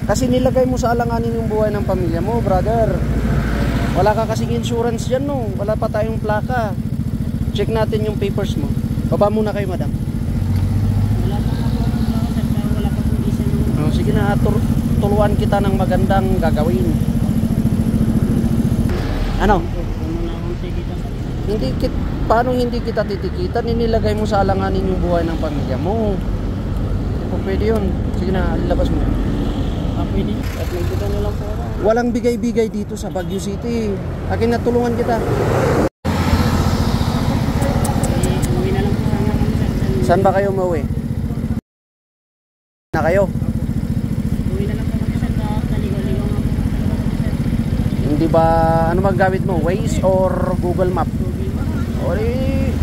Kasi nilagay mo sa alanganin yung buhay ng pamilya mo, brother. Wala ka kasing insurance dyan, no? Wala pa tayong plaka. Check natin yung papers mo. Baba muna kayo, madam. Wala pa ako, sir. Wala pa kong diesel. Oh, sige na, tuluan kita ng magandang gagawin. Ano? Paano hindi kita titikitan? Nilagay mo sa alanganin yung buhay ng pamilya mo. O pwede yun. Sige na, labas mo. Pwede. At nagbigay nyo lang po ako. Walang bigay-bigay dito sa Baguio City. Akin na tulungan kita. Uwi na lang po sana kami, sir. Saan ba kayo mauwi? Na kayo? Uwi na lang po kami, sir. Naligaw-ligaw nga po kami, sir. Hindi ba, ano maggamit mo? Waze or Google Map? O,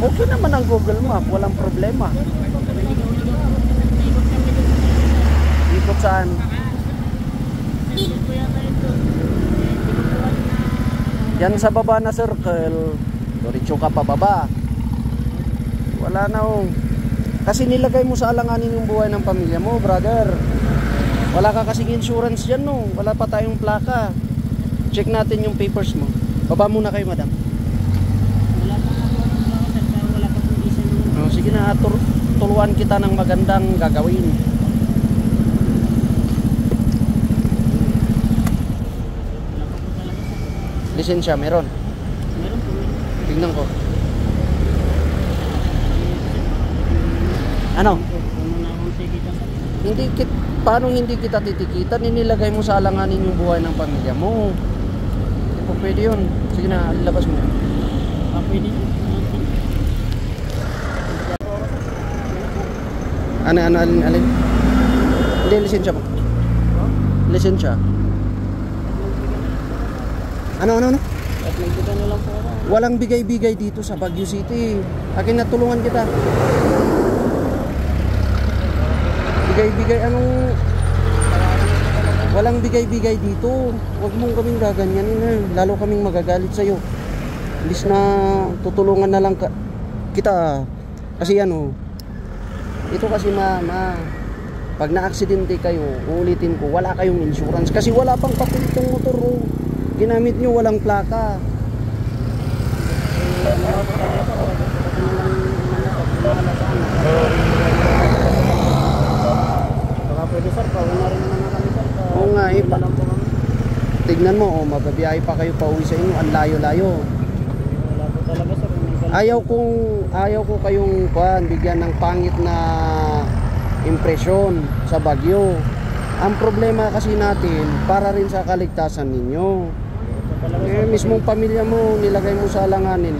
okay naman ang Google Map. Walang problema. Ikot saan? Yan sa baba na circle, diretso ka pa baba. Wala na oh. Kasi nilagay mo sa alanganin yung buhay ng pamilya mo, brother. Wala ka kasing insurance dyan, no? Wala pa tayong plaka. Check natin yung papers mo. Baba muna kayo, madam. Wala pa ako, sir. Wala pa kong diesel. Oh, sige na, tuluan kita ng magandang gagawin. Lisensya, meron? Meron po. Tingnan ko. Ano? Paano hindi kita titikitan? Nilagay mo sa alanganin yung buhay ng pamilya mo. Hindi po pwede yun. Sige na, labas mo. Pwede. Alin? Hindi, lisensya mo. Lisensya. Ano? At nagbigay nyo lang po ako. Walang bigay-bigay dito sa Baguio City. Akin na tulungan kita. Bigay-bigay, anong... Walang bigay-bigay dito. Huwag mong kaming gaganyanin. Lalo kaming magagalit sa'yo. Imbis na tutulungan na lang kita. Kasi ano, ito kasi pag na-aksidente kayo, uulitin ko, wala kayong insurance. Kasi wala pang papel itong motor. Ginamit nyo, walang plaka. Baka pwede, sir. Pauwi na rin naman kami, sir. Oo nga eh. Tignan mo, mababiyahe pa kayo pauwi sa inyo. Ang layo-layo. Wala po talaga, sir. Ayaw ko kayong bigyan ng pangit na impresyon sa Baguio. Ang problema kasi natin, para rin sa kaligtasan ninyo. Mismong pamilya mo, nilagay mo sa alanganin.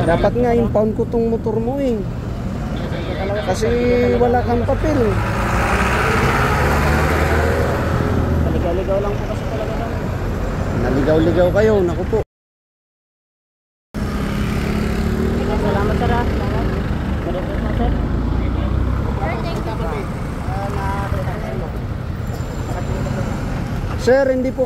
Dapat nga impound ko tong motor mo eh. Kasi wala kang papel. Naligaw-ligaw lang po kasi talaga kami. Naligaw-ligaw kayo, naku po. Salamat, sir. Salamat. Salamat po, sir. Sir, hindi po